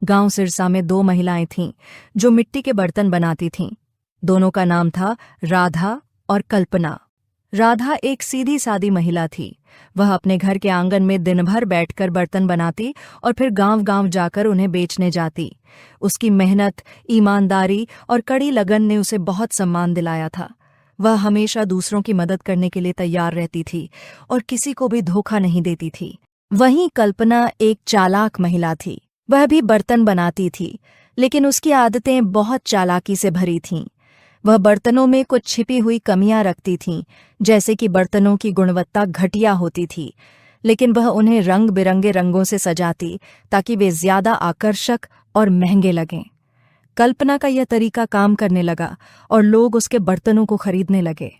गांव सिरसा में दो महिलाएं थीं जो मिट्टी के बर्तन बनाती थीं। दोनों का नाम था राधा और कल्पना। राधा एक सीधी सादी महिला थी। वह अपने घर के आंगन में दिन भर बैठकर बर्तन बनाती और फिर गांव-गांव जाकर उन्हें बेचने जाती। उसकी मेहनत, ईमानदारी और कड़ी लगन ने उसे बहुत सम्मान दिलाया था। वह हमेशा दूसरों की मदद करने के लिए तैयार रहती थी और किसी को भी धोखा नहीं देती थी। वहीं कल्पना एक चालाक महिला थी। वह भी बर्तन बनाती थी, लेकिन उसकी आदतें बहुत चालाकी से भरी थीं। वह बर्तनों में कुछ छिपी हुई कमियां रखती थीं, जैसे कि बर्तनों की गुणवत्ता घटिया होती थी, लेकिन वह उन्हें रंग बिरंगे रंगों से सजाती ताकि वे ज्यादा आकर्षक और महंगे लगें। कल्पना का यह तरीका काम करने लगा और लोग उसके बर्तनों को खरीदने लगे।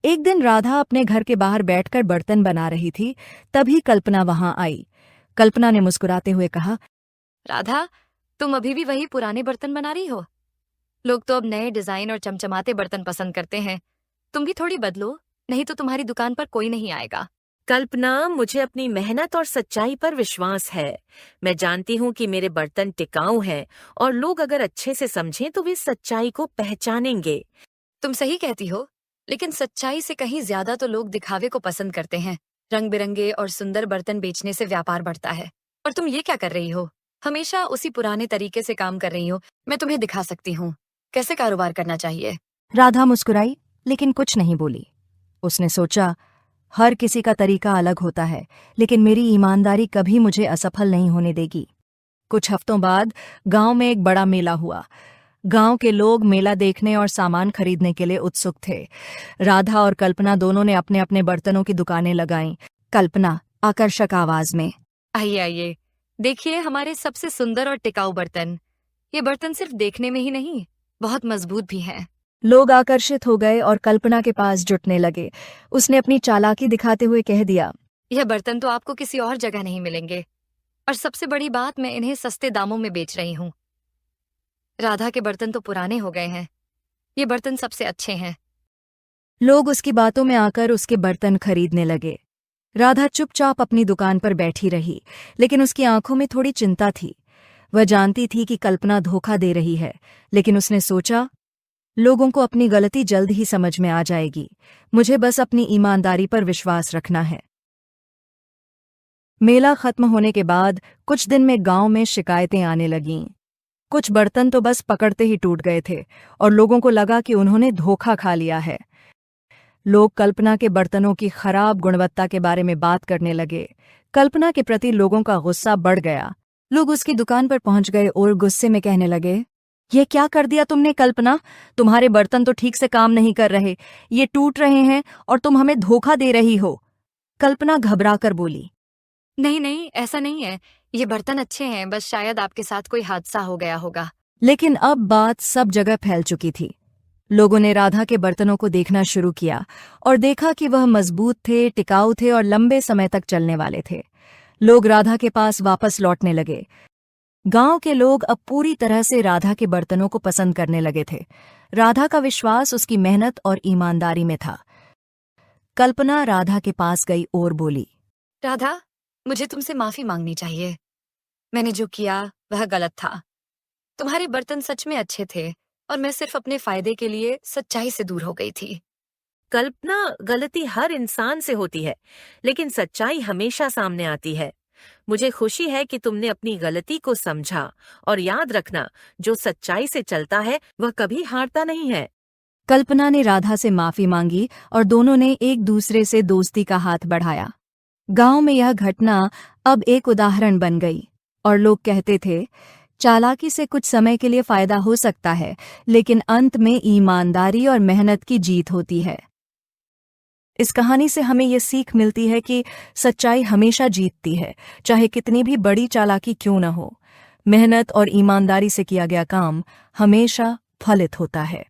एक दिन राधा अपने घर के बाहर बैठकर बर्तन बना रही थी, तभी कल्पना वहां आई। कल्पना ने मुस्कुराते हुए कहा, राधा, तुम अभी भी वही पुराने बर्तन बना रही हो? लोग तो अब नए डिजाइन और चमचमाते बर्तन पसंद करते हैं। तुम भी थोड़ी बदलो, नहीं तो तुम्हारी दुकान पर कोई नहीं आएगा। कल्पना, मुझे अपनी मेहनत और सच्चाई पर विश्वास है। मैं जानती हूँ कि मेरे बर्तन टिकाऊ हैं और लोग अगर अच्छे से समझें तो वे सच्चाई को पहचानेंगे। तुम सही कहती हो, लेकिन सच्चाई से कहीं ज्यादा तो लोग दिखावे को पसंद करते हैं। रंग बिरंगे और सुंदर बर्तन बेचने से व्यापार बढ़ता है। और तुम ये क्या कर रही हो? हमेशा उसी पुराने तरीके से काम कर रही हो। मैं तुम्हें दिखा सकती हूँ कैसे कारोबार करना चाहिए। राधा मुस्कुराई, लेकिन कुछ नहीं बोली। उसने सोचा, हर किसी का तरीका अलग होता है, लेकिन मेरी ईमानदारी कभी मुझे असफल नहीं होने देगी। कुछ हफ्तों बाद गांव में एक बड़ा मेला हुआ। गांव के लोग मेला देखने और सामान खरीदने के लिए उत्सुक थे। राधा और कल्पना दोनों ने अपने अपने बर्तनों की दुकानें लगाईं। कल्पना आकर्षक आवाज में, आइए आइए, देखिए हमारे सबसे सुंदर और टिकाऊ बर्तन। ये बर्तन सिर्फ देखने में ही नहीं, बहुत मजबूत भी हैं। लोग आकर्षित हो गए और कल्पना के पास जुटने लगे। उसने अपनी चालाकी दिखाते हुए कह दिया, यह बर्तन तो आपको किसी और जगह नहीं मिलेंगे, और सबसे बड़ी बात, मैं इन्हें सस्ते दामों में बेच रही हूँ। राधा के बर्तन तो पुराने हो गए हैं, ये बर्तन सबसे अच्छे हैं। लोग उसकी बातों में आकर उसके बर्तन खरीदने लगे। राधा चुपचाप अपनी दुकान पर बैठी रही, लेकिन उसकी आंखों में थोड़ी चिंता थी। वह जानती थी कि कल्पना धोखा दे रही है, लेकिन उसने सोचा, लोगों को अपनी गलती जल्द ही समझ में आ जाएगी। मुझे बस अपनी ईमानदारी पर विश्वास रखना है। मेला खत्म होने के बाद कुछ दिन में गांव में शिकायतें आने लगीं। कुछ बर्तन तो बस पकड़ते ही टूट गए थे और लोगों को लगा कि उन्होंने धोखा खा लिया है। लोग कल्पना के बर्तनों की खराब गुणवत्ता के बारे में बात करने लगे। कल्पना के प्रति लोगों का गुस्सा बढ़ गया। लोग उसकी दुकान पर पहुंच गए और गुस्से में कहने लगे, ये क्या कर दिया तुमने कल्पना? तुम्हारे बर्तन तो ठीक से काम नहीं कर रहे, ये टूट रहे हैं और तुम हमें धोखा दे रही हो। कल्पना घबराकर बोली, नहीं नहीं, ऐसा नहीं है, ये बर्तन अच्छे हैं, बस शायद आपके साथ कोई हादसा हो गया होगा। लेकिन अब बात सब जगह फैल चुकी थी। लोगों ने राधा के बर्तनों को देखना शुरू किया और देखा कि वह मजबूत थे, टिकाऊ थे और लंबे समय तक चलने वाले थे। लोग राधा के पास वापस लौटने लगे। गांव के लोग अब पूरी तरह से राधा के बर्तनों को पसंद करने लगे थे। राधा का विश्वास उसकी मेहनत और ईमानदारी में था। कल्पना राधा के पास गई और बोली, राधा, मुझे तुमसे माफी मांगनी चाहिए। मैंने जो किया वह गलत था। तुम्हारे बर्तन सच में अच्छे थे और मैं सिर्फ अपने फायदे के लिए सच्चाई से दूर हो गई थी। कल्पना, गलती हर इंसान से होती है, लेकिन सच्चाई हमेशा सामने आती है। मुझे खुशी है कि तुमने अपनी गलती को समझा, और याद रखना, जो सच्चाई से चलता है वह कभी हारता नहीं है। कल्पना ने राधा से माफी मांगी और दोनों ने एक दूसरे से दोस्ती का हाथ बढ़ाया। गांव में यह घटना अब एक उदाहरण बन गई और लोग कहते थे, चालाकी से कुछ समय के लिए फायदा हो सकता है, लेकिन अंत में ईमानदारी और मेहनत की जीत होती है। इस कहानी से हमें ये सीख मिलती है कि सच्चाई हमेशा जीतती है, चाहे कितनी भी बड़ी चालाकी क्यों न हो। मेहनत और ईमानदारी से किया गया काम हमेशा फलित होता है।